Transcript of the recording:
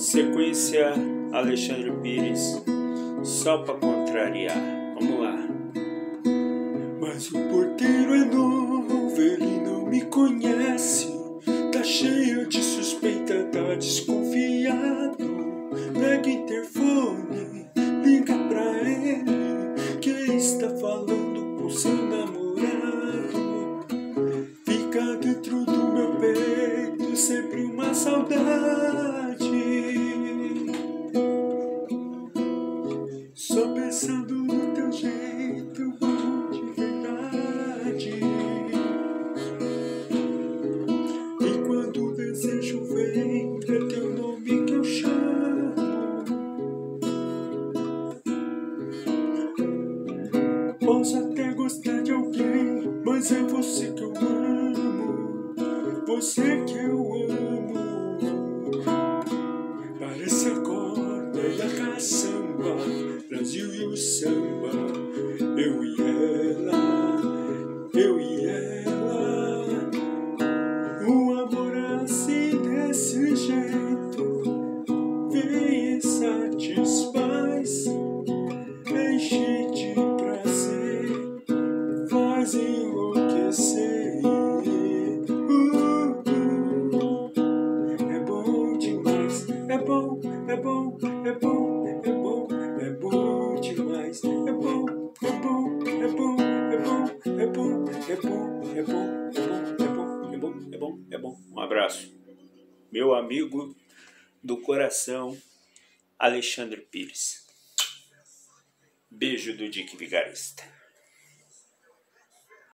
Sequência Alexandre Pires, só pra contrariar. Vamos lá. Mas o porteiro é novo, ele não me conhece. Tá cheio de suspeita, tá desconfiado. Pega o interfone, liga pra ele, que está falando com seu namorado. Fica dentro do meu peito sempre uma saudade. Só pensando no teu jeito bom de verdade. E quando o desejo vem, é teu nome que eu chamo. Posso até gostar de alguém, mas é você que eu amo. Você que eu amo. Parece a corda e a caçamba, Brasil e o samba, eu e ela, eu e ela. O amor é assim desse jeito, vem e satisfaz, enche de prazer, faz enlouquecer. É bom demais, é bom, é bom, é bom, é bom, é bom demais, é bom, é bom, é bom, é bom, é bom, é bom, é bom, é bom, é bom, é bom, é bom. Um abraço. Meu amigo do coração, Alexandre Pires. Beijo do Dick Vigarista.